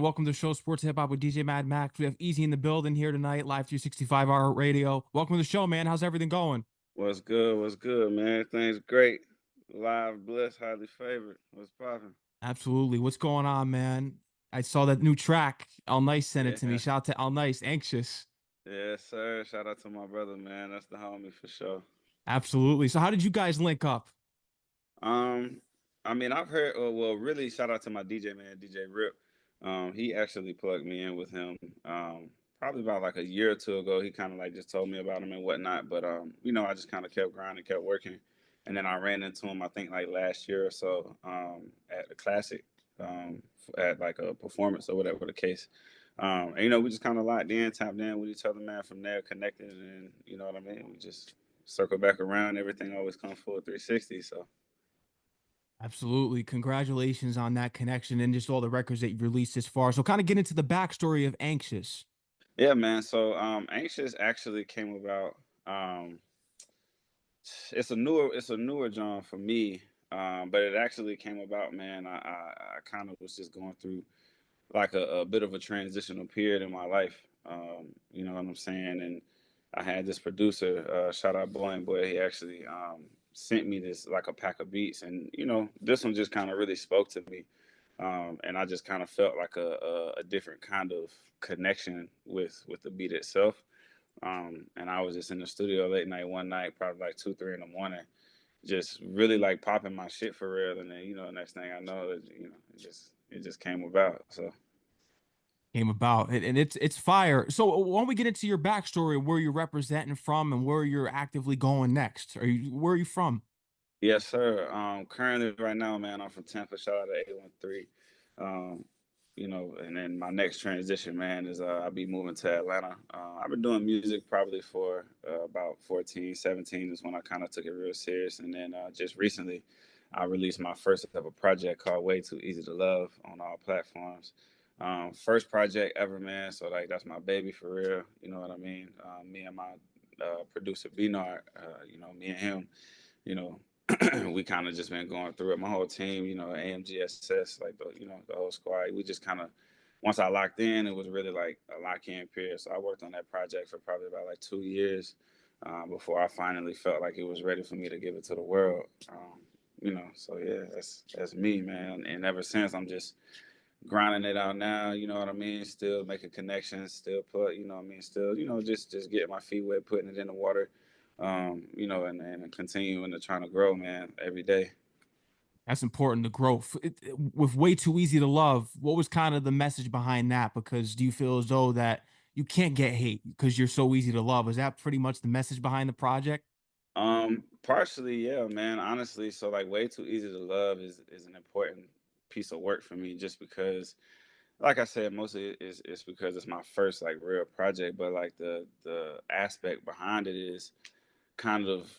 Welcome to the show, Sports Hip Hop with DJ Mad Max. We have Easy in the building here tonight, live 365 hour radio. Welcome to the show, man. How's everything going? What's good? What's good, man? Things great. Live, blessed, highly favored. What's poppin'? Absolutely. What's going on, man? I saw that new track. All Nice sent it to me. Yeah, Shout out to All Nice, Anxious. yes, sir. Shout out to my brother, man. That's the homie for sure. Absolutely. So, how did you guys link up? Um, I mean, I've heard. Well, really, shout out to my DJ man, DJ Rip. He actually plugged me in with him. Probably about like a year or two ago. He kind of like just told me about him and whatnot. But I just kind of kept grinding, kept working, and then I ran into him. I think like last year or so at the classic, at like a performance or whatever the case. And we just kind of locked in, tapped in with each other, man. From there, connected, and you know what I mean. We just circle back around. Everything always comes full 360. So. Absolutely. Congratulations on that connection and just all the records that you've released this far. So, kind of get into the backstory of Anxious. Yeah, man. So Anxious actually came about. It's a newer genre for me. But it actually came about, man. I kind of was just going through like a bit of a transitional period in my life. You know what I'm saying? And I had this producer, shout out Boy and Boy. He actually sent me this like a pack of beats, and this one just kind of really spoke to me. And I just kind of felt like a different kind of connection with the beat itself. And I was just in the studio late night one night, probably like 2, 3 in the morning, just really like popping my shit for real. And then the next thing I know, it just came about. So. Came about and it's fire. So why don't we get into your backstory, where you're representing from and where you're actively going next? Where are you from? Yes, sir. Currently right now, man, I'm from Tampa. Shout out to 813. Um, and then my next transition, man, is I'll be moving to Atlanta. I've been doing music probably for about 14, 17 is when I kind of took it real serious. And then just recently, I released my first ever project called Way Too Easy to Love on all platforms. First project ever, man. So like that's my baby for real. You know what I mean? Me and my producer Bnard, me and him, you know, we kind of just been going through it. My whole team, AMGSS, like the whole squad. We just kind of once I locked in, it was really like a lock in period. So I worked on that project for probably about like 2 years before I finally felt like it was ready for me to give it to the world. So yeah, that's me, man. And ever since, I'm just grinding it out now. You know what I mean? Still making connections, still put, you know what I mean? Still, just getting my feet wet, putting it in the water, and continuing to trying to grow, man, every day. That's important, the growth. With Way Too Easy to Love, what was kind of the message behind that? Because do you feel as though that you can't get hate because you're so easy to love? Is that pretty much the message behind the project? Partially, yeah, man. Honestly, so like way too easy to love is an important piece of work for me, just because, like I said, mostly it's because it's my first like real project, but like the aspect behind it is kind of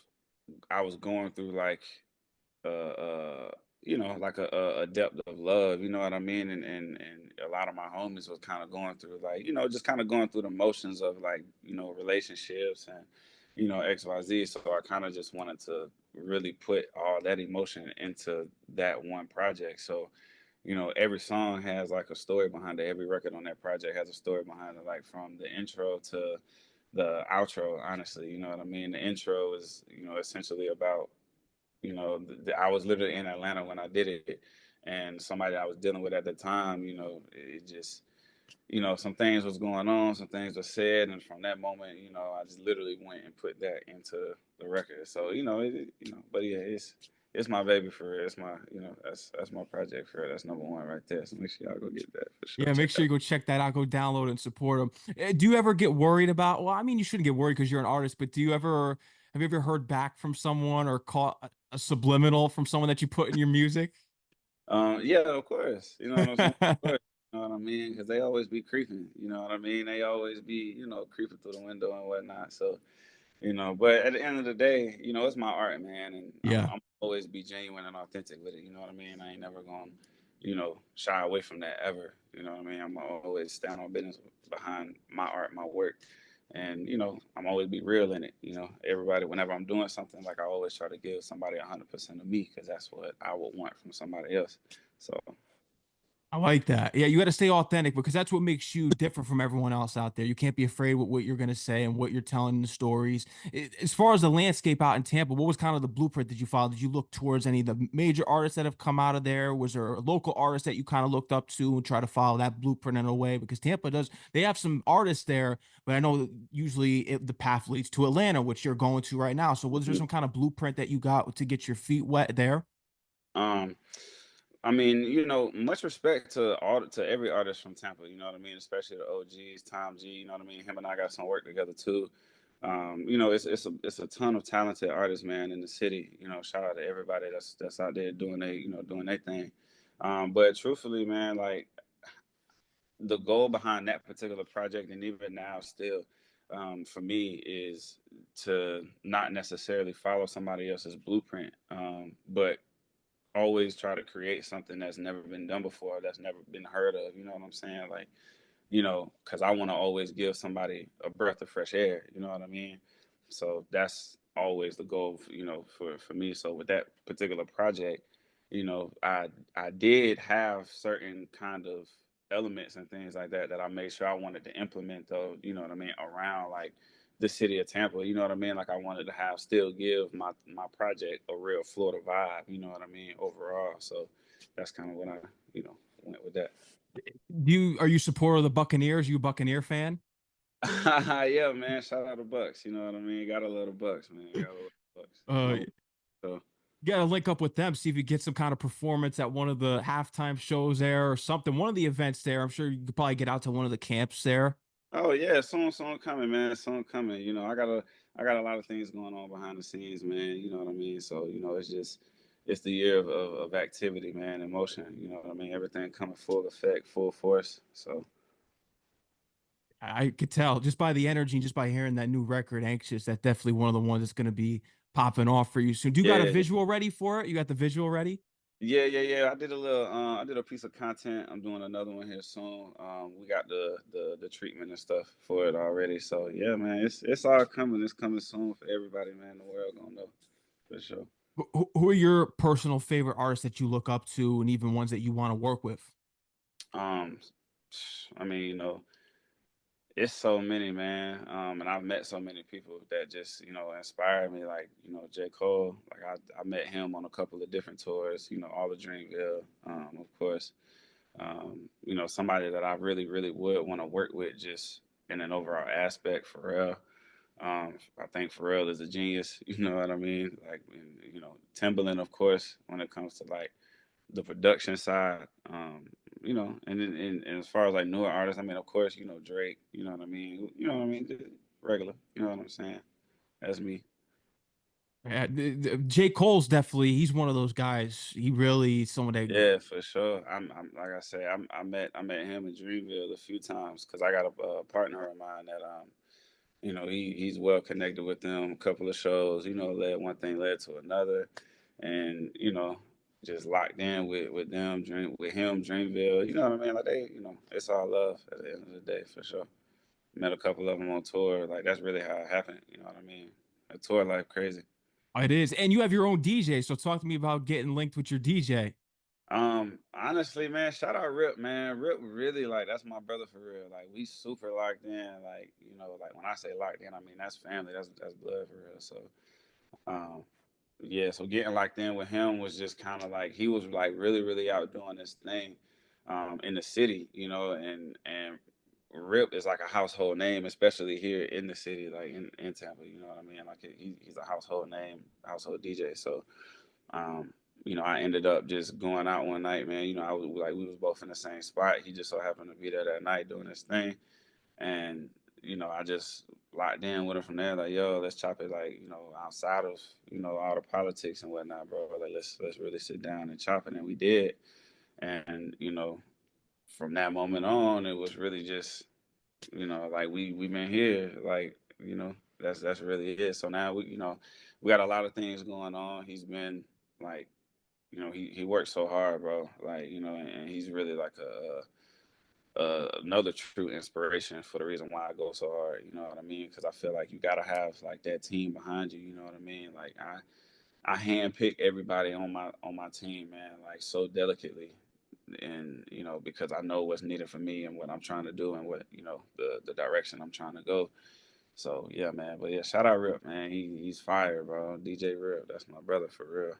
I was going through like like a depth of love, you know what I mean? And a lot of my homies was kind of going through like, just kind of going through the motions of like, relationships and, XYZ. So I kind of just wanted to really put all that emotion into that one project. So, every song has like a story behind it. Every record on that project has a story behind it, like from the intro to the outro, honestly, you know what I mean? The intro is, essentially about I was literally in Atlanta when I did it, and somebody I was dealing with at the time, it just, some things was going on, some things were said, and from that moment, I just literally went and put that into the record. So, but yeah, it's my baby for real. It's my, that's my project for real. That's number one right there. So make sure y'all go get that for sure. Yeah, make Check sure that. you go check that out. Go download it and support them. Do you ever get worried about? Well, I mean, you shouldn't get worried because you're an artist, but do you ever have you ever heard back from someone or caught a subliminal from someone that you put in your music? Yeah, of course. You know what I'm saying? Of course. You know what I mean? Because they always be creeping. You know what I mean? They always be, creeping through the window and whatnot. So, but at the end of the day, it's my art, man, and Yeah. I'm always be genuine and authentic with it. You know what I mean? I ain't never gonna, shy away from that ever. You know what I mean? I'm always stand on business behind my art, my work, and I'm always be real in it. Everybody, whenever I'm doing something, like I always try to give somebody 100% of me because that's what I would want from somebody else. So I like that. Yeah, you got to stay authentic because that's what makes you different from everyone else out there. You can't be afraid with what you're going to say and what you're telling in the stories. As far as the landscape out in Tampa, what was kind of the blueprint that you follow? Did you look towards any of the major artists that have come out of there? Was there a local artist that you kind of looked up to and try to follow that blueprint in a way? Because Tampa does, they have some artists there, but I know usually the path leads to Atlanta, which you're going to right now. So was there Mhm. some kind of blueprint that you got to get your feet wet there? Um, I mean, much respect to every artist from Tampa. You know what I mean, especially the OGs, Tom G. You know what I mean. Him and I got some work together too. It's a ton of talented artists, man, in the city. Shout out to everybody that's out there doing their thing. But truthfully, man, like the goal behind that particular project, and even now still, for me, is to not necessarily follow somebody else's blueprint, but always try to create something that's never been done before, that's never been heard of. You know what I'm saying? Like, because I want to always give somebody a breath of fresh air. You know what I mean? So that's always the goal, for me. So with that particular project, I did have certain kind of elements and things like that that I made sure I wanted to implement, though. You know what I mean? Around like the city of Tampa. You know what I mean? Like I wanted to have still give my project a real Florida vibe. You know what I mean? Overall. So that's kind of what I went with that. Are you supporter of the Buccaneers? You a Buccaneer fan? Yeah, man. Shout out to Bucks. You know what I mean? Gotta love the Bucks, man. Gotta love the Bucks. Uh, So you gotta link up with them, see if you get some kind of performance at one of the halftime shows there or something. One of the events there. I'm sure you could probably get out to one of the camps there. oh yeah, soon coming, man. Soon coming. I got a lot of things going on behind the scenes, man. You know what I mean? So, it's the year of activity, man, and motion. You know what I mean? Everything coming full effect, full force. So I could tell just by the energy and just by hearing that new record, Anxious, that definitely one of the ones that's gonna be popping off for you soon. Do you got a yeah, visual ready for it? You got the visual ready? yeah. I did a piece of content. I'm doing another one here soon. We got the treatment and stuff for it already. So yeah, man, it's all coming. It's coming soon for everybody, man. The world gonna know for sure. Who are your personal favorite artists that you look up to, and even ones that you want to work with? Um, I mean, it's so many, man. And I've met so many people that just, inspire me. Like, J. Cole. Like I met him on a couple of different tours. All the Dreamville, of course. Somebody that I really, really would want to work with, just in an overall aspect. Pharrell. I think Pharrell is a genius. You know what I mean? Like, Timbaland, of course, when it comes to like the production side. And as far as like newer artists, I mean, of course, Drake. You know what I mean? You know what I mean? Just regular. You know what I'm saying? That's me. Yeah, J. Cole's definitely he's one of those guys. He really someone that Yeah, for sure. I'm like I say, I met him in Dreamville a few times because I got a partner of mine that he's well connected with them. A couple of shows, led one thing led to another, and just locked in with them, with him, Dreamville. You know what I mean? Like it's all love at the end of the day for sure. Met a couple of them on tour. Like that's really how it happened. You know what I mean? A tour life crazy. it is. And you have your own DJ, so talk to me about getting linked with your DJ. Honestly, man, shout out Rip, man. Rip really like that's my brother for real. Like we super locked in. Like like when I say locked in, I mean that's family. That's blood for real. So, um, yeah. So getting locked in with him was just kind of like he was like really, really out doing this thing, in the city. And Rip is like a household name, especially here in the city, like in Tampa. You know what I mean? Like he's a household name, household DJ. So um, I ended up just going out one night, man. I was like, we was both in the same spot. He just so happened to be there that night doing his thing, and I just locked in with him from there. Like, yo, let's chop it, like outside of all the politics and whatnot, bro. Like, let's really sit down and chop it, and we did. And from that moment on, it was really just like we been here, like that's really it. So now we got a lot of things going on. He's been like he works so hard, bro. Like, and he's really like another true inspiration for the reason why I go so hard. You know what I mean? Because I feel like you gotta have like that team behind you. You know what I mean? Like I handpick everybody on my team, man. Like so delicately. and because I know what's needed for me and what I'm trying to do and what the direction I'm trying to go. So yeah, man. But yeah, shout out Rip, man. He's fire, bro. DJ Rip, that's my brother for real.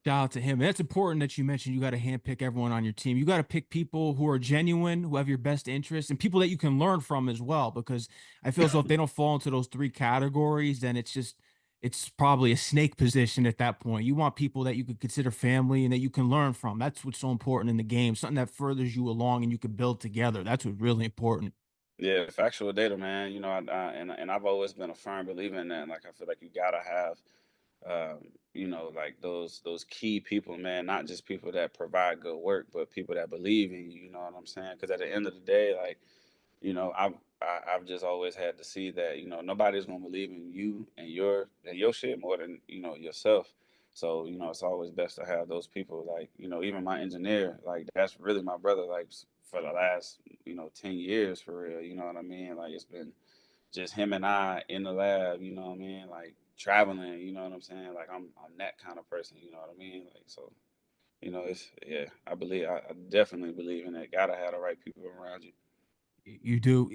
Shout out to him. And that's important that you mentioned you got to handpick everyone on your team. You got to pick people who are genuine, who have your best interests, and people that you can learn from as well. Because I feel as though if they don't fall into those three categories, then it's probably a snake position at that point. You want people that you could consider family and that you can learn from. That's what's so important in the game. Something that furthers you along and you can build together. That's what's really important. Yeah, factual data, man. And I've always been a firm believer in that. Like, I feel like you gotta have, like those key people, man. Not just people that provide good work, but people that believe in you. You know what I'm saying? Because at the end of the day, like, I've just always had to see that nobody's gonna believe in you and your shit more than yourself. So it's always best to have those people, like even my engineer, like that's really my brother, like for the last 10 years for real. You know what I mean? Like it's been just him and I in the lab. You know what I mean? Like traveling. You know what I'm saying? Like I'm that kind of person. You know what I mean? Like so. It's yeah. I definitely believe in that. Gotta have the right people around you. You do.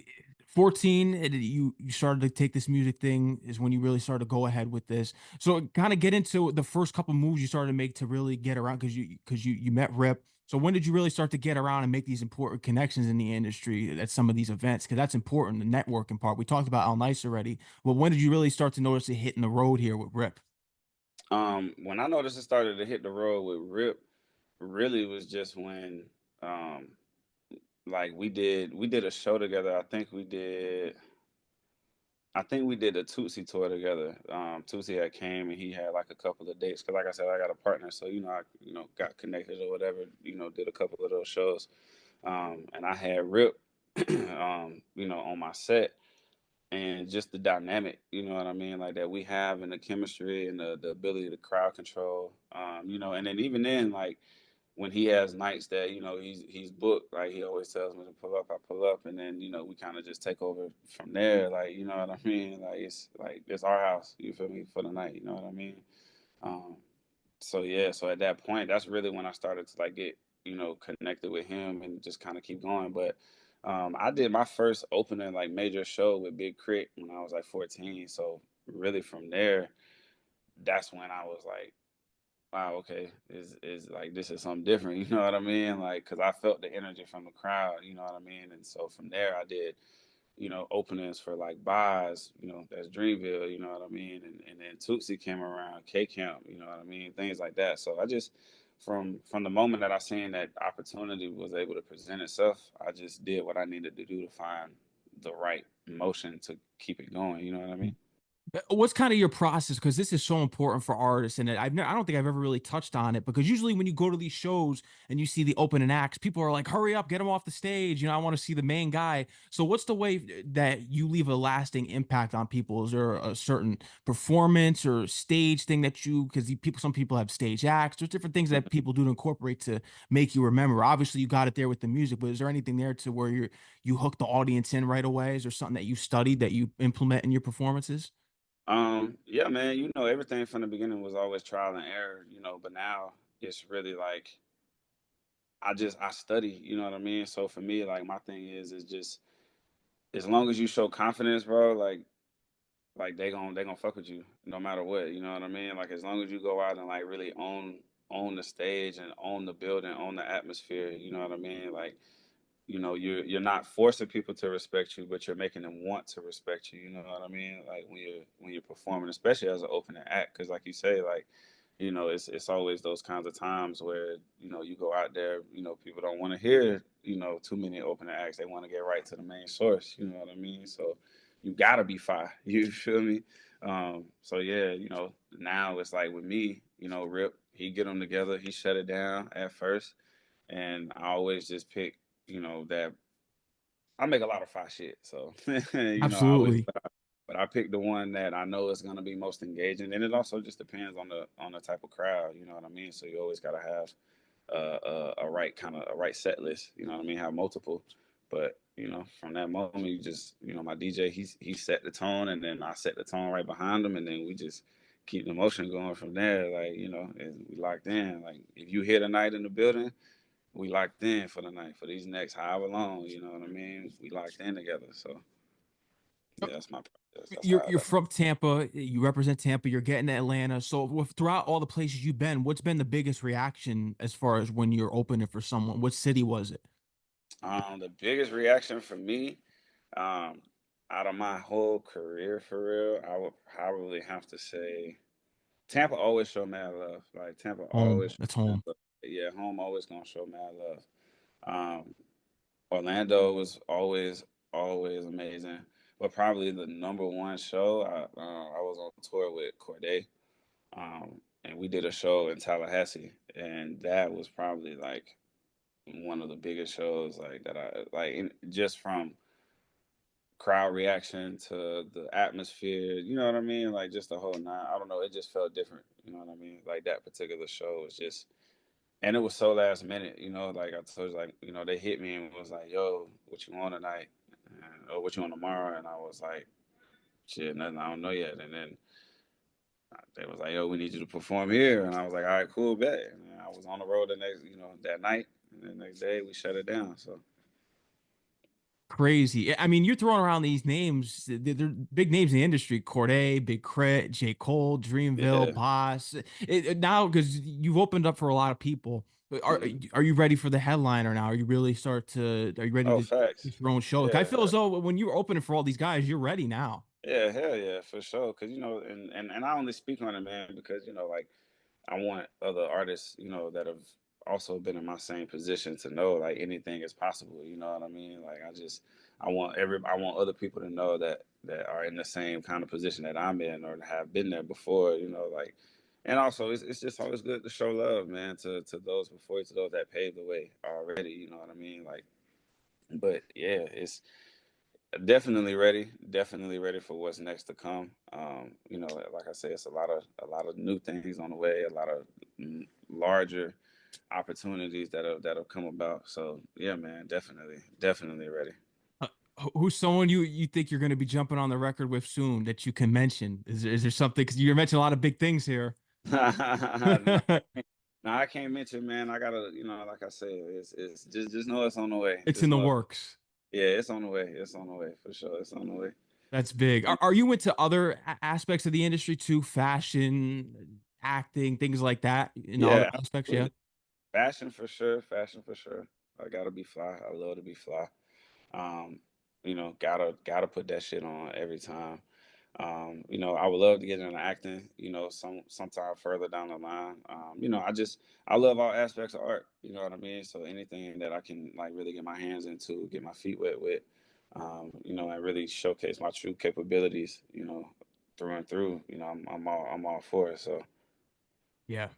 14, you started to take this music thing is when you really started to go ahead with this. So kind of get into the first couple moves you started to make to really get around because you met Rip. So when did you really start to get around and make these important connections in the industry at some of these events? Because that's important, the networking part. We talked about Al Nice already, but when did you really start to notice it hitting the road here with Rip? When I noticed it started to hit the road with Rip, really was just when like we did a show together. I think we did a Tootsie tour together. Tootsie had came and he had like a couple of dates because, like I said, I got a partner, so I got connected or whatever. Did a couple of those shows, and I had Rip, on my set, and just the dynamic, you know what I mean, like that we have, and the chemistry and the ability to crowd control, and then even then, like when he has nights that he's booked, like he always tells me to pull up, I pull up, and then we kind of just take over from there, like you know what I mean, like it's our house, you feel me, for the night, you know what I mean. Um, so yeah, so at that point, that's really when I started to like get connected with him and just kind of keep going. But I did my first opening like major show with Big K.R.I.T when I was like 14. So really from there, that's when I was like, wow, okay, is like this is something different, you know what I mean? Like, cause I felt the energy from the crowd, you know what I mean? And so from there, I did openings for like Boz, that's Dreamville, you know what I mean? And then Tootsie came around, K Camp, you know what I mean? Things like that. So I just from the moment that I seen that opportunity was able to present itself, I just did what I needed to do to find the right motion to keep it going, you know what I mean? What's kind of your process? Because this is so important for artists, and I don't think I've ever really touched on it. Because usually when you go to these shows and you see the opening acts, people are like, "Hurry up, get him off the stage!" I want to see the main guy. So, what's the way that you leave a lasting impact on people? Is there a certain performance or stage thing that because some people have stage acts. There's different things that people do to incorporate to make you remember. Obviously, you got it there with the music, but is there anything there to where you hook the audience in right away? Is there something that you studied that you implement in your performances? Yeah, man, everything from the beginning was always trial and error, but now it's really like I study, you know what I mean? So for me, like my thing is just as long as you show confidence, bro, like they gonna fuck with you no matter what, you know what I mean? Like as long as you go out and like really own the stage and own the building, own the atmosphere, you know what I mean? Like you're not forcing people to respect you, but you're making them want to respect you, you know what I mean? Like when you're performing, especially as an opening act, because like you say, like it's always those kinds of times where you go out there, people don't want to hear too many opening acts. They want to get right to the main source, you know what I mean? So you gotta be fire. You feel me? So yeah, now it's like with me, Rip, he get them together, he shut it down at first, and I always just pick, that I make a lot of fire shit. So I always, Absolutely. but I pick the one that I know is gonna be most engaging, and it also just depends on the type of crowd. You know what I mean? So you always gotta have a right set list. You know what I mean? Have multiple, but from that moment, you just my DJ he set the tone, and then I set the tone right behind him, and then we just keep the motion going from there. Like and we locked in. Like if you hit a night in the building, we locked in for the night for these next however long. You know what I mean? We locked in together. So yeah, that's my process. That's how. You're from Tampa, you represent Tampa, you're getting to Atlanta. So throughout all the places you've been, what's been the biggest reaction as far as when you're opening for someone? What city was it? The biggest reaction for me, um, out of my whole career for real, I would probably have to say Tampa always show mad love. Like Tampa always Home. show That's mad home. love. Yeah, home always gonna show mad love. Um, Orlando was always amazing, but probably the number one show. I was on tour with Cordae, and we did a show in Tallahassee, and that was probably like one of the biggest shows like that I like just from crowd reaction to the atmosphere. You know what I mean? Like just the whole night. I don't know. It just felt different. You know what I mean? Like that particular show was just and it was so last minute, you know, like I told you, like, you know, they hit me and was like, yo, what you want tonight? Or what you want tomorrow? And I was like, shit, nothing, I don't know yet. And then they was like, yo, we need you to perform here. And I was like, all right, cool, bet. And I was on the road the next, you know, that night. And the next day we shut it down. So, Crazy. I mean, you're throwing around these names. They're big names in the industry. Cordae, Big K.R.I.T, J. Cole, Dreamville, yeah. Boss. Now, because you've opened up for a lot of people, Mhm. are you ready for the headliner now? Are you really are you ready Oh, to facts. get your own show? Like, I Yeah. feel as though when you were opening for all these guys, you're ready now. Yeah, hell yeah, for sure. Cause, you know, and I only speak on it, man, because, you know, like, I want other artists, you know, that have also been in my same position to know like anything is possible. You know what I mean? Like I want other people to know that are in the same kind of position that I'm in or have been there before. You know, like and also it's just always good to show love, man, to those before you, to those that paved the way already. You know what I mean? Like, but yeah, it's definitely ready for what's next to come. You know, like I said, it's a lot of new things on the way, a lot of larger opportunities that have come about. So yeah, man, definitely ready. Uh, who's someone you think you're going to be jumping on the record with soon that you can mention? Is there something? Because you mentioned a lot of big things here. No, no, I can't mention, man. I gotta, you know, like I said, it's just know it's on the way. It's Just in the know, works. yeah, it's on the way. It's on the way for sure. It's on the way. That's big. And Are you into other aspects of the industry too? Fashion, acting, things like that in other yeah, aspects? Yeah. absolutely. Fashion for sure. Fashion for sure. I gotta be fly. I love to be fly. Um, you know, gotta put that shit on every time. You know, I would love to get into acting, you know, sometime further down the line. You know, I love all aspects of art, you know what I mean? So anything that I can like really get my hands into, get my feet wet with, you know, and really showcase my true capabilities, you know, through and through, you know, I'm all for it. So Yeah.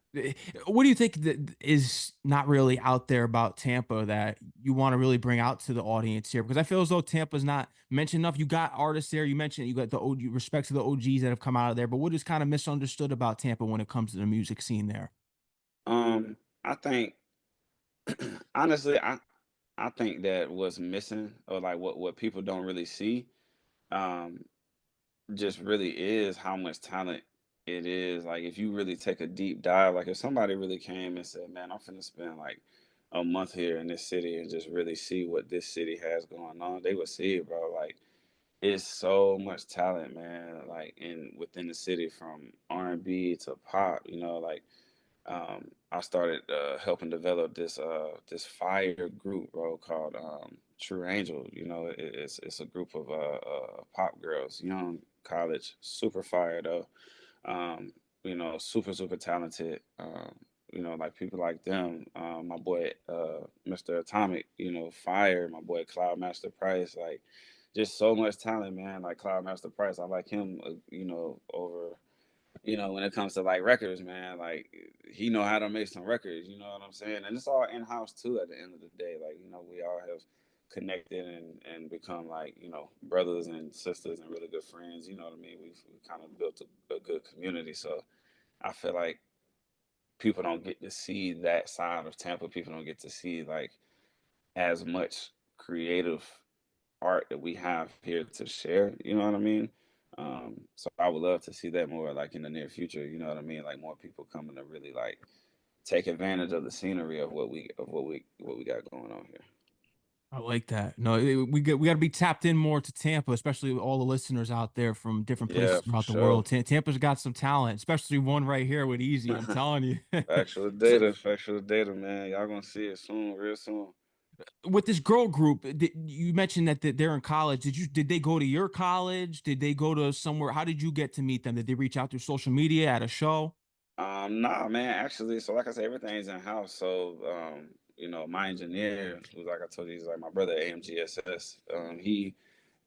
What do you think that is not really out there about Tampa that you want to really bring out to the audience here? Because I feel as though Tampa's not mentioned enough. You got artists there. You mentioned you got the OG, respect to the OGs that have come out of there. But what is kind of misunderstood about Tampa when it comes to the music scene there? I think honestly, I think that what's missing or like what people don't really see, um, just really is how much talent it is. Like if you really take a deep dive, like if somebody really came and said, "Man, I'm finna spend like a month here in this city and just really see what this city has going on," they would see it, bro. Like it's so much talent, man. Like in within the city, from R&B to pop. You know, like I started helping develop this fire group, bro, called True Angel. You know, it's a group of pop girls, young college, super fire though. Um, you know, super talented. You know, like people like them. My boy, Mr. Atomic. You know, fire. My boy Cloudmaster Price. Like, just so much talent, man. Like Cloudmaster Price, I like him. You know, over when it comes to like records, man, like he know how to make some records, you know what I'm saying? And it's all in house too at the end of the day. Like, you know, we all have connected and become like, you know, brothers and sisters and really good friends, you know what I mean? We kind of built a good community. So I feel like people don't get to see that side of Tampa. People don't get to see like as much creative art that we have here to share. You know what I mean? So I would love to see that more like in the near future. You know what I mean? Like more people coming to really like take advantage of the scenery of what we got going on here. I like that. No, we got to be tapped in more to Tampa, especially all the listeners out there from different places Yeah, for throughout the sure. world. Tampa's got some talent, especially one right here with Easy. I'm telling you. So, Factual data, man. Y'all gonna see it soon, real soon. with this girl group, you mentioned that they're in college. Did they go to your college? Did they go to somewhere? How did you get to meet them? Did they reach out through social media at a show? Nah, man. Actually, so like I said, everything's in house. So, you know, my engineer, who's like I told you, he's like my brother AMGSS.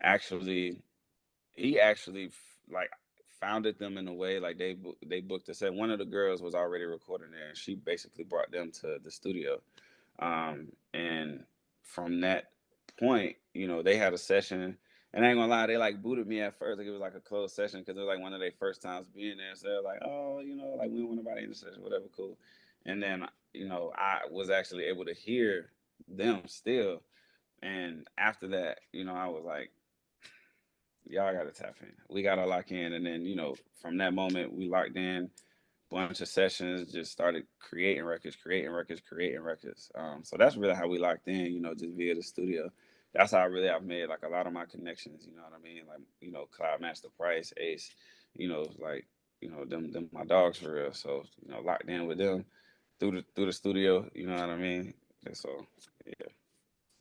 Actually, he actually like founded them in a way like they booked a set. One of the girls was already recording there, and she basically brought them to the studio. And from that point, you know, they had a session. And I ain't gonna lie, they like booted me at first. Like it was like a closed session because it was like one of their first times being there. So they're like, oh, you know, like we don't want nobody in the session, whatever, cool. And then, you know, I was actually able to hear them still. And after that, you know, I was like, y'all got to tap in. We got to lock in. And then, you know, from that moment, we locked in bunch of sessions, just started creating records. So that's really how we locked in, you know, just via the studio. That's how really I've made like a lot of my connections, you know what I mean? Like, you know, Cloud Master Price, Ace, you know, like, you know, them my dogs for real. So, you know, locked in with them through the studio, you know what I mean? And so yeah.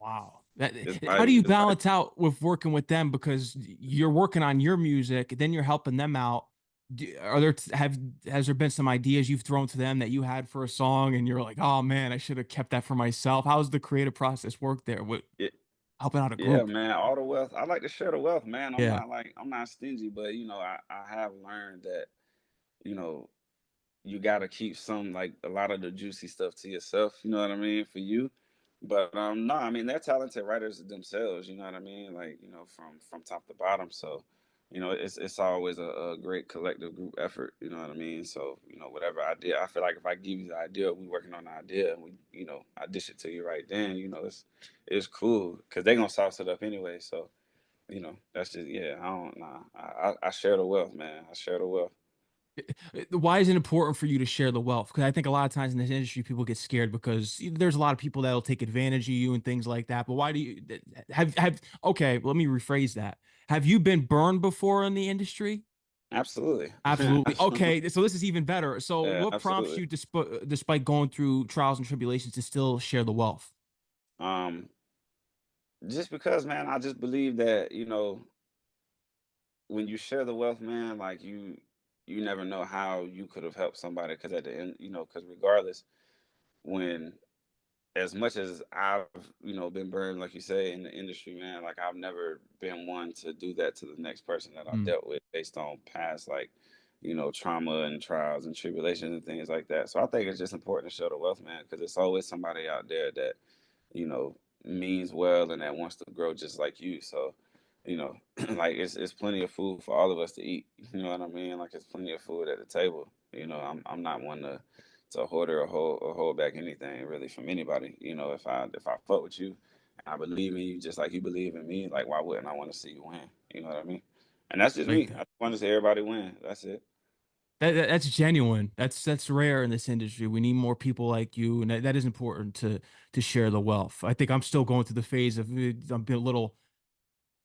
Wow. It's How do life. you It's life. balance out with working with them because you're working on your music, then you're helping them out? Are there have has there been some ideas you've thrown to them that you had for a song and you're like, oh man, I should have kept that for myself? How's the creative process work there with Yeah, helping out a yeah, group? man. All the wealth. I like to share the wealth, man. Yeah. I'm not stingy, but you know, I have learned that, you know, you got to keep some like a lot of the juicy stuff to yourself, you know what I mean, for you. But no, I mean they're talented writers themselves, you know what I mean, like, you know, from top to bottom. So, you know, it's always a great collective group effort, you know what I mean. So, you know, whatever idea, I feel like if I give you the idea, we working on the idea, and we, you know, I dish it to you right then, you know, it's cool because they gonna sauce it up anyway. So, you know, that's just, yeah, I don't nah, I share the wealth, man. I share the wealth. Why is it important for you to share the wealth? Because I think a lot of times in this industry, people get scared because there's a lot of people that'll take advantage of you and things like that. But why do you have? Okay, let me rephrase that. Have you been burned before in the industry? Absolutely. Absolutely. Absolutely. Okay, so this is even better. So, Yeah, what prompts absolutely. you, despite going through trials and tribulations, to still share the wealth? Um, just because, man, I just believe that, you know, when you share the wealth, man, like you never know how you could have helped somebody. Because at the end, you know, because regardless, when as much as I've, you know, been burned, like you say, in the industry, man, like I've never been one to do that to the next person that I've Mm, dealt with based on past, like, you know, trauma and trials and tribulations and things like that. So I think it's just important to show the wealth, man, because it's always somebody out there that, you know, means well and that wants to grow just like you. So, you know, like it's plenty of food for all of us to eat. You know what I mean? Like it's plenty of food at the table. You know, I'm not one to hoard or hold back anything really from anybody. You know, if I fuck with you and I believe in you just like you believe in me, like why wouldn't I want to see you win? You know what I mean? And that's just like me. I that. just want to see everybody win. That's it. That's genuine. That's rare in this industry. We need more people like you, and that is important to share the wealth. I think I'm still going through the phase of I'm being a little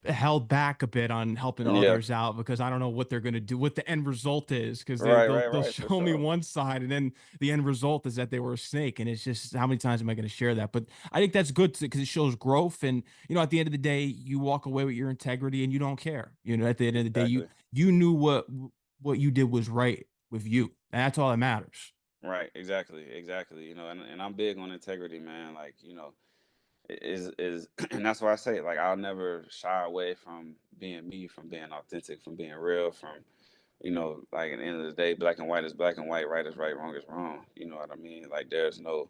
held back a bit on helping Yeah. others out because I don't know what they're going to do, what the end result is, because Right, they'll right, for show me sure. one side and then the end result is that they were a snake, and it's just how many times am I going to share that? But I think that's good because it shows growth, and at the end of the day, you walk away with your integrity and you don't care. At the end of the day, you Exactly. you knew what you did was right with you, and that's all that matters. Right, exactly. You know, and I'm big on integrity, man. Like, you know, is and that's why I say like I'll never shy away from being me, from being authentic, from being real, from, you know, like at the end of the day, black and white is black and white, right is right, wrong is wrong. You know what I mean? Like there's no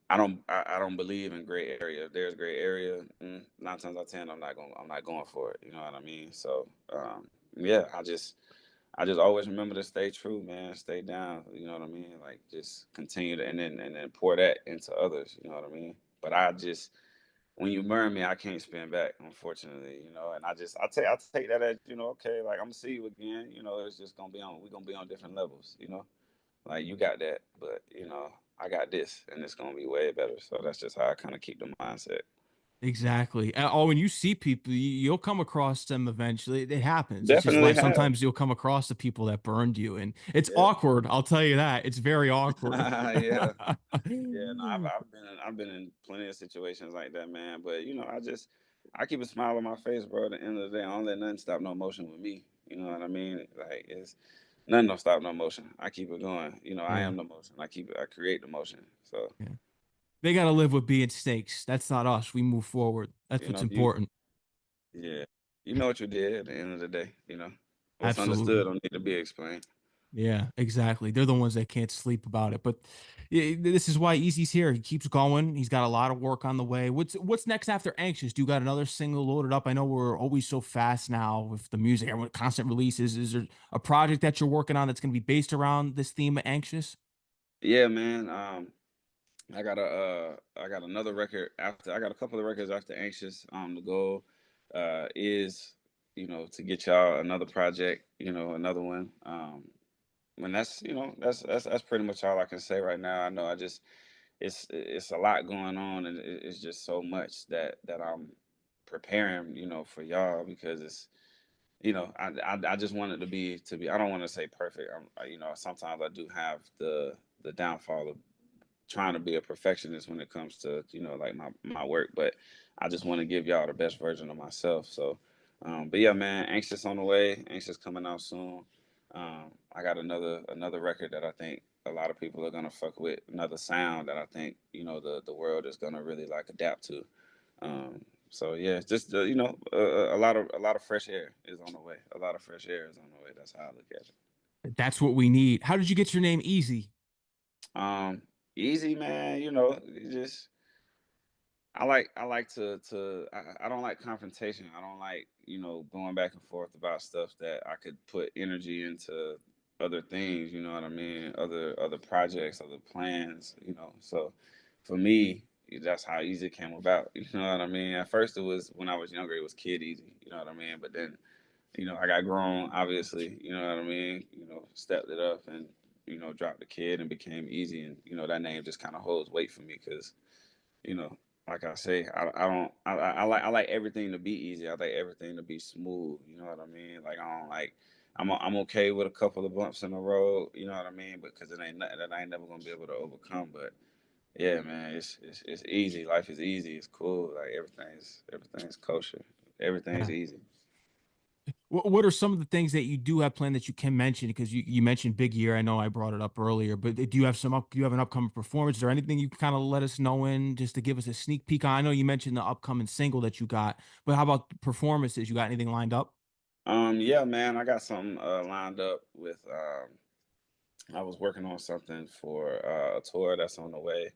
I don't believe in gray area. If there's gray area, 9 times out of 10 I'm not going for it. You know what I mean? So yeah, I just always remember to stay true, man. Stay down. You know what I mean? Like just continue to and then pour that into others. You know what I mean? But I just when you burn me, I can't spin back, unfortunately. You know, and I take that as, you know, okay, like I'm gonna see you again. You know, it's just gonna be on we're gonna be on different levels. You know, like you got that, but you know, I got this, and it's gonna be way better. So that's just how I kind of keep the mindset. Exactly. Oh, when you see people, you'll come across them eventually. It happens. It's just Definitely life. have. Sometimes you'll come across the people that burned you, and it's Yeah. awkward. I'll tell you that. It's very awkward. Yeah. Yeah, no, I've been in plenty of situations like that, man. But I keep a smile on my face, bro. At the end of the day, I don't let nothing stop no motion with me. You know what I mean? Like it's nothing don't stop no motion. I keep it going. I Yeah. am the motion. I create the motion. So, Yeah. They got to live with being snakes. That's not us. We move forward. That's you what's know, you important. yeah. You know what you did at the end of the day, What's understood Absolutely. don't need to be explained. Yeah, exactly. They're the ones that can't sleep about it. But this is why Easy's here. He keeps going. He's got a lot of work on the way. What's next after Anxious? Do you got another single loaded up? I know we're always so fast now with the music and with constant releases. Is there a project that you're working on that's going to be based around this theme of Anxious? Yeah, man. I got another record after. I got a couple of records after Anxious. The goal is to get y'all another project, another one. And that's pretty much all I can say right now. I know I just it's a lot going on, and it's just so much that I'm preparing, for y'all, because it's I just want it to be. I don't want to say perfect. Sometimes I do have the downfall of trying to be a perfectionist when it comes to like my work, but I just want to give y'all the best version of myself. So, but yeah, man, Anxious on the way. Anxious coming out soon. I got another record that I think a lot of people are gonna fuck with. Another sound that I think the world is gonna really like adapt to. So yeah, it's just a lot of fresh air is on the way. A lot of fresh air is on the way. That's how I look at it. That's what we need. How did you get your name Easy? Um, Easy, man. You just I like I don't like confrontation. I don't like, going back and forth about stuff that I could put energy into other things, you know what I mean? Other projects, other plans, So for me, that's how easy came about. You know what I mean? At first it was when I was younger, it was Kid Easy, you know what I mean? But then, I got grown, obviously, you know what I mean? Stepped it up and, dropped the kid and became Easy, and that name just kind of holds weight for me because you know, like I say, I don't I like everything to be easy. I like everything to be smooth. You know what I mean? Like I don't like I'm okay with a couple of bumps in the road. You know what I mean? Because it ain't nothing that I ain't never gonna be able to overcome. But yeah, man, it's easy. Life is easy. It's cool. Like everything's kosher. Everything's Yeah. easy. What are some of the things that you do have planned that you can mention? Because you mentioned Big Year. I know I brought it up earlier, but do you have do you have an upcoming performance or anything you can kind of let us know in just to give us a sneak peek on? I know you mentioned the upcoming single that you got, but how about performances? You got anything lined up? Yeah, man, I got something lined up with. I was working on something for a tour that's on the way.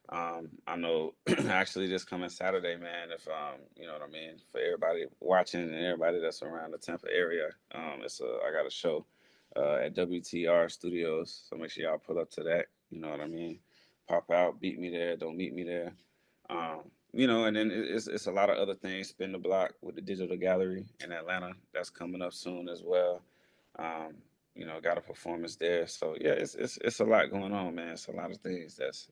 I know actually this coming Saturday, man, if you know what I mean, for everybody watching and everybody that's around the Tampa area, I got a show at WTR Studios, so make sure y'all pull up to that. You know what I mean? Pop out, beat me there, don't meet me there. And then it's a lot of other things. Spin the block with the digital gallery in Atlanta that's coming up soon as well. Um, got a performance there. So yeah, it's a lot going on, man. It's a lot of things that's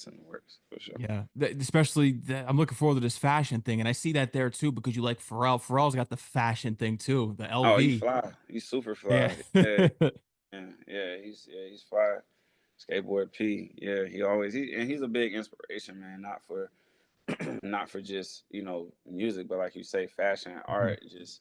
in the works for sure. Yeah, especially I'm looking forward to this fashion thing, and I see that there too because you like Pharrell. Pharrell's got the fashion thing too, the Oh, he LV. fly. He's super Yeah. fly. Yeah, he's fly. Skateboard P. Yeah, he's a big inspiration, man. Not for just music, but like you say, fashion, Mhm. art, just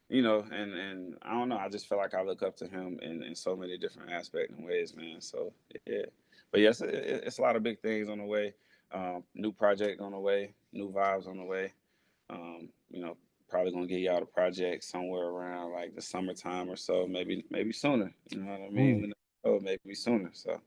and I don't know. I just feel like I look up to him in so many different aspects and ways, man. So yeah, but yes, it's a lot of big things on the way. New project on the way, new vibes on the way. Um, you know, Probably gonna get y'all the project somewhere around like the summertime or so, maybe sooner. You know what I mean? Ooh, Maybe sooner. So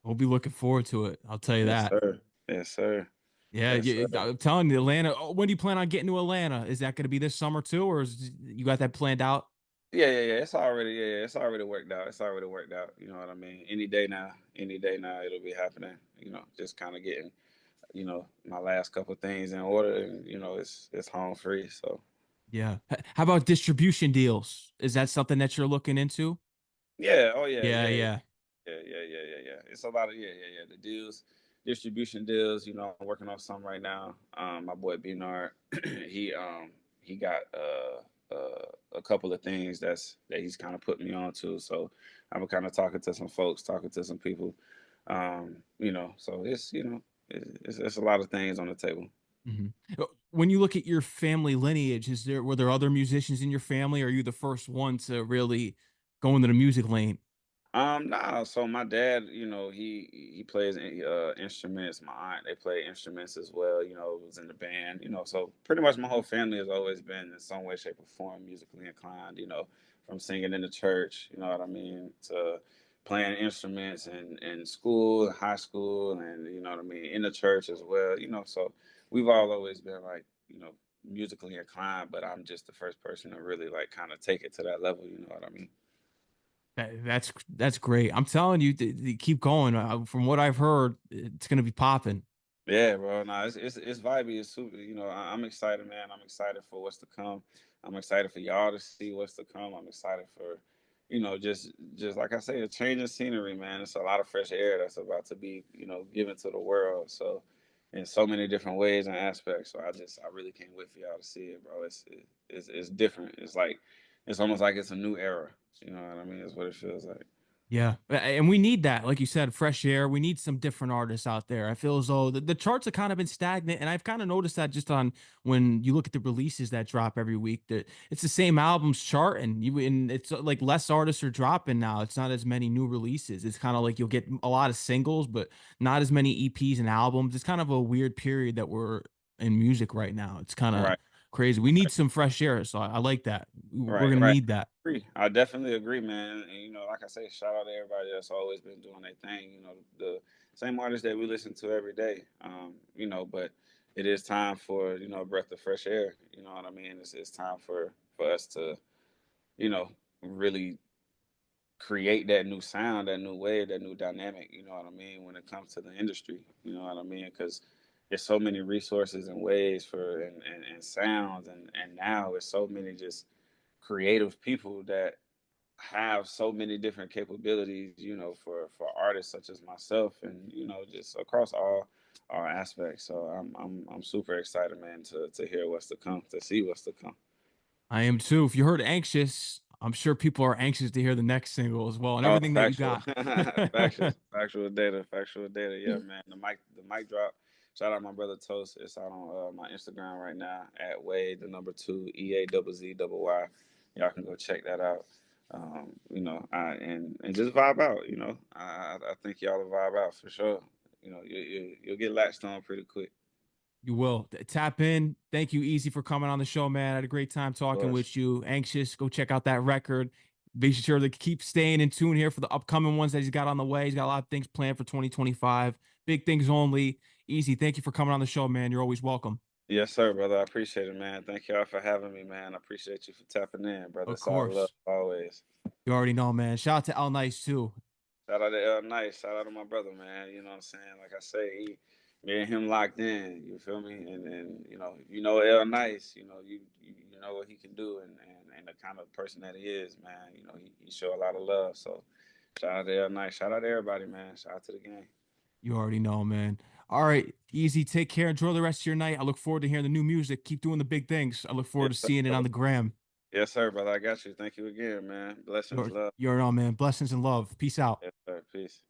we'll be looking forward to it. I'll tell you yes, that. sir. Yes, sir. Yeah, Yes, yeah, sir. I'm telling you, Atlanta. Oh, when do you plan on getting to Atlanta? Is that going to be this summer too, or you got that planned out? Yeah. It's already worked out. It's already worked out. You know what I mean? Any day now, it'll be happening. Just kind of getting, my last couple things in order, and it's home free. So Yeah. How about distribution deals? Is that something that you're looking into? yeah, oh yeah, Yeah, yeah, yeah. Yeah. It's a lot of yeah. The deals, distribution deals. You know, I'm working on some right now. My boy Bernard, he he got a couple of things that he's kind of put me on to. So I'm kind of talking to some folks, talking to some people. You know, so it's it's a lot of things on the table. Mhm. When you look at your family lineage, were there other musicians in your family? Or are you the first one to really go into the music lane? Nah. So my dad, you know, he plays instruments. My aunt, they play instruments as well. You know, was in the band. You know, so pretty much my whole family has always been in some way, shape, or form musically inclined. You know, from singing in the church. You know what I mean, to playing instruments in school, high school, and you know what I mean, in the church as well. You know, so we've all always been like, you know, musically inclined. But I'm just the first person to really like kind of take it to that level. You know what I mean? That's great. I'm telling you, keep going. From what I've heard, it's gonna be popping. Yeah, bro. No, it's vibey. It's super. You know, I'm excited, man. I'm excited for what's to come. I'm excited for y'all to see what's to come. I'm excited for, you know, just like I say, a change in scenery, man. It's a lot of fresh air that's about to be, you know, given to the world. So, in so many different ways and aspects. So I really can't wait for y'all to see it, bro. It's different. It's like it's almost like it's a new era. You know what I mean? It's what it feels like. Yeah, and we need that, like you said, fresh air. We need some different artists out there. I feel as though the charts have kind of been stagnant, and I've kind of noticed that just on when you look at the releases that drop every week, that it's the same albums chart, and it's like less artists are dropping now. It's not as many new releases. It's kind of like you'll get a lot of singles, but not as many EPs and albums. It's kind of a weird period that we're in music right now. It's kind of Right. crazy. We need some fresh air, so I like that. We're Right, gonna right. need that. Agree. I definitely agree, man. And you know, like I say, shout out to everybody that's always been doing their thing. You know, the same artists that we listen to every day. You know, but it is time for a breath of fresh air. You know what I mean? It's time for us to you know really create that new sound, that new wave, that new dynamic. You know what I mean? When it comes to the industry, you know what I mean? Because there's so many resources and ways and sounds, and now there's so many just creative people that have so many different capabilities, you know, for artists such as myself, and you know, just across all aspects. So I'm super excited, man, to hear what's to come, to see what's to come. I am too. If you heard anxious, I'm sure people are anxious to hear the next single as well and Oh, everything that you factual, got. factual data. Yeah, man. The mic drop. Shout out my brother Toast. It's out on my Instagram right now at Wade the number two EAZZY. Y'all can go check that out. You know, and just vibe out. You know, I think y'all will vibe out for sure. You know, you'll get latched on pretty quick. You will tap in. Thank you, Easy, for coming on the show, man. I had a great time Of talking course. with you. Anxious, go check out that record. Be sure to keep staying in tune here for the upcoming ones that he's got on the way. He's got a lot of things planned for 2025. Big things only. Easy, thank you for coming on the show, man. You're always welcome. Yes, sir, brother. I appreciate it, man. Thank y'all for having me, man. I appreciate you for tapping in, brother. Of It's all love course. always. You already know, man. Shout out to L Nice too. Shout out to L Nice. Shout out to my brother, man. You know what I'm saying? Like I say, me and him locked in. You feel me? And you know L Nice. You know you know what he can do, and the kind of person that he is, man. You know he show a lot of love. So shout out to L Nice. Shout out to everybody, man. Shout out to the game. You already know, man. All right, Easy. Take care. Enjoy the rest of your night. I look forward to hearing the new music. Keep doing the big things. I look forward Yes, to sir, seeing it brother. on the gram. Yes, sir, brother. I got you. Thank you again, man. Blessings, love. You're on, man. Blessings and love. Peace out. Yes, sir. Peace.